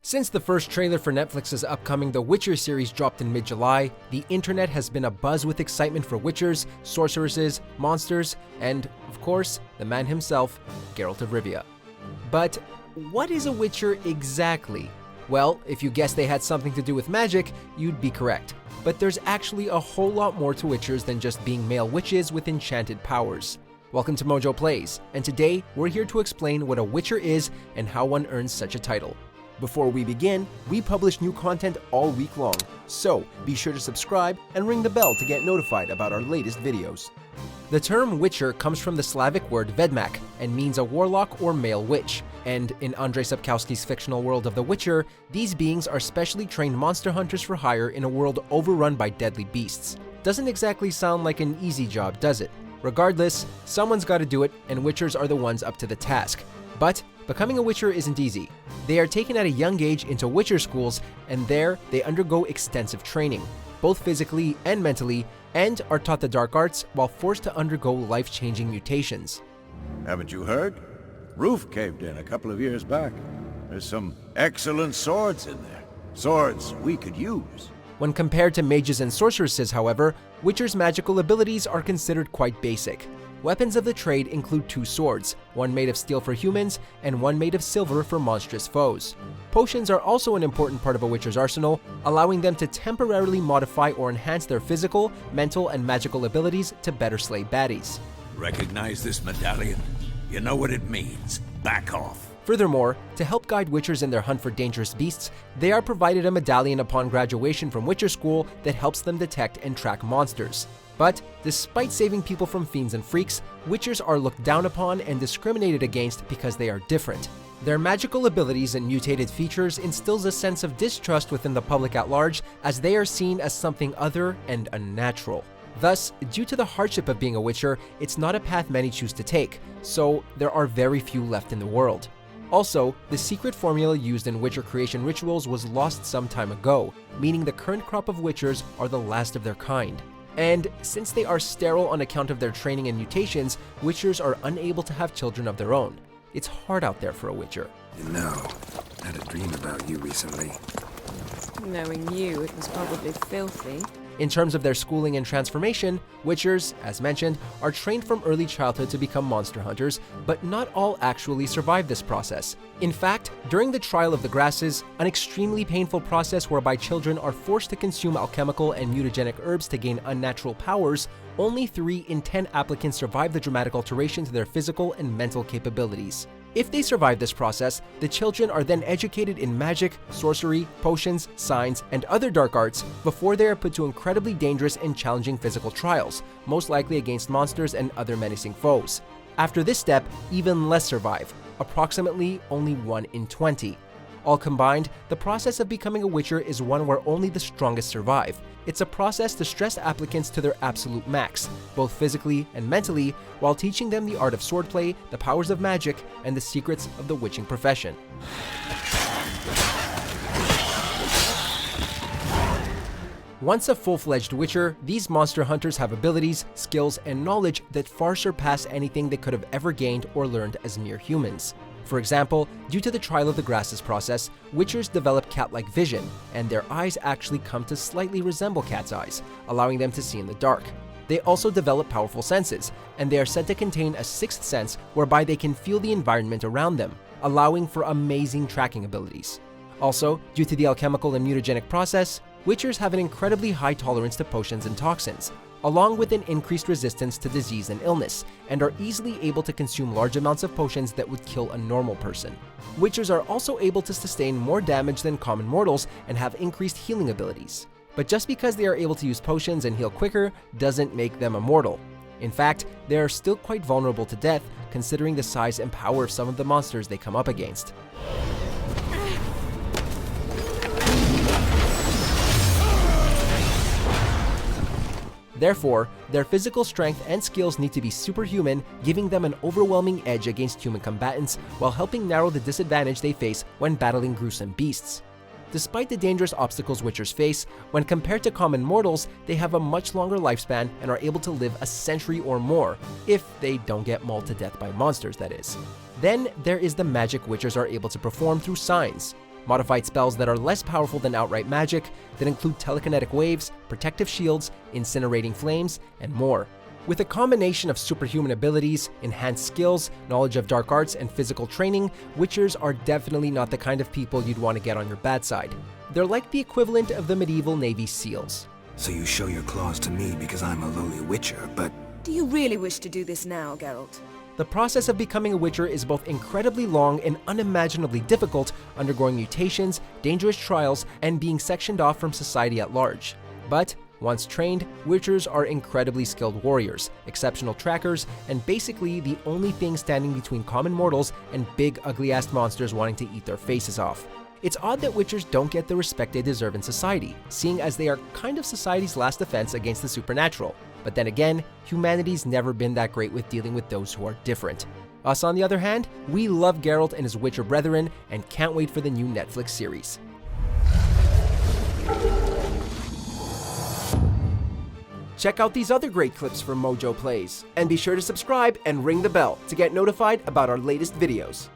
Since the first trailer for Netflix's upcoming The Witcher series dropped in mid-July, the internet has been abuzz with excitement for witchers, sorceresses, monsters, and, of course, the man himself, Geralt of Rivia. But what is a witcher exactly? Well, if you guessed they had something to do with magic, you'd be correct. But there's actually a whole lot more to witchers than just being male witches with enchanted powers. Welcome to MojoPlays, and today we're here to explain what a witcher is and how one earns such a title. Before we begin, we publish new content all week long, so be sure to subscribe and ring the bell to get notified about our latest videos. The term witcher comes from the Slavic word vedmak and means a warlock or male witch, and in Andrzej Sapkowski's fictional world of The Witcher, these beings are specially trained monster hunters for hire in a world overrun by deadly beasts. Doesn't exactly sound like an easy job, does it? Regardless, someone's gotta do it, and witchers are the ones up to the task. But becoming a witcher isn't easy. They are taken at a young age into witcher schools, and there they undergo extensive training, both physically and mentally, and are taught the dark arts while forced to undergo life-changing mutations. Haven't you heard? Roof caved in a couple of years back. There's some excellent swords in there. Swords we could use. When compared to mages and sorceresses, however, witchers' magical abilities are considered quite basic. Weapons of the trade include two swords, one made of steel for humans and one made of silver for monstrous foes. Potions are also an important part of a witcher's arsenal, allowing them to temporarily modify or enhance their physical, mental, and magical abilities to better slay baddies. Recognize this medallion? You know what it means. Back off. Furthermore, to help guide witchers in their hunt for dangerous beasts, they are provided a medallion upon graduation from witcher school that helps them detect and track monsters. But despite saving people from fiends and freaks, witchers are looked down upon and discriminated against because they are different. Their magical abilities and mutated features instills a sense of distrust within the public at large, as they are seen as something other and unnatural. Thus, due to the hardship of being a witcher, it's not a path many choose to take, so there are very few left in the world. Also, the secret formula used in witcher creation rituals was lost some time ago, meaning the current crop of witchers are the last of their kind. And since they are sterile on account of their training and mutations, witchers are unable to have children of their own. It's hard out there for a witcher. You know, I had a dream about you recently. Knowing you, it was probably filthy. In terms of their schooling and transformation, witchers, as mentioned, are trained from early childhood to become monster hunters, but not all actually survive this process. In fact, during the Trial of the Grasses, an extremely painful process whereby children are forced to consume alchemical and mutagenic herbs to gain unnatural powers, only 3 in 10 applicants survive the dramatic alteration to their physical and mental capabilities. If they survive this process, the children are then educated in magic, sorcery, potions, signs, and other dark arts before they are put to incredibly dangerous and challenging physical trials, most likely against monsters and other menacing foes. After this step, even less survive, approximately only 1 in 20. All combined, the process of becoming a witcher is one where only the strongest survive. It's a process to stress applicants to their absolute max, both physically and mentally, while teaching them the art of swordplay, the powers of magic, and the secrets of the witching profession. Once a full-fledged witcher, these monster hunters have abilities, skills, and knowledge that far surpass anything they could have ever gained or learned as mere humans. For example, due to the Trial of the Grasses process, witchers develop cat-like vision, and their eyes actually come to slightly resemble cat's eyes, allowing them to see in the dark. They also develop powerful senses, and they are said to contain a 6th sense whereby they can feel the environment around them, allowing for amazing tracking abilities. Also, due to the alchemical and mutagenic process, witchers have an incredibly high tolerance to potions and toxins, along with an increased resistance to disease and illness, and are easily able to consume large amounts of potions that would kill a normal person. Witchers are also able to sustain more damage than common mortals and have increased healing abilities. But just because they are able to use potions and heal quicker doesn't make them immortal. In fact, they are still quite vulnerable to death, considering the size and power of some of the monsters they come up against. Therefore, their physical strength and skills need to be superhuman, giving them an overwhelming edge against human combatants while helping narrow the disadvantage they face when battling gruesome beasts. Despite the dangerous obstacles witchers face, when compared to common mortals, they have a much longer lifespan and are able to live a century or more, if they don't get mauled to death by monsters, that is. Then there is the magic witchers are able to perform through signs. modified spells that are less powerful than outright magic, that include telekinetic waves, protective shields, incinerating flames, and more. With a combination of superhuman abilities, enhanced skills, knowledge of dark arts, and physical training, Witchers are definitely not the kind of people you'd want to get on your bad side. They're like the equivalent of the medieval Navy SEALs. So you show your claws to me because I'm a lowly Witcher, but Do you really wish to do this now, Geralt? The process of becoming a Witcher is both incredibly long and unimaginably difficult, undergoing mutations, dangerous trials, and being sectioned off from society at large. But once trained, Witchers are incredibly skilled warriors, exceptional trackers, and basically the only thing standing between common mortals and big ugly-ass monsters wanting to eat their faces off. It's odd that Witchers don't get the respect they deserve in society, seeing as they are kind of society's last defense against the supernatural. But then again, humanity's never been that great with dealing with those who are different. Us, on the other hand, we love Geralt and his Witcher brethren and can't wait for the new Netflix series. Check out these other great clips from MojoPlays, and be sure to subscribe and ring the bell to get notified about our latest videos.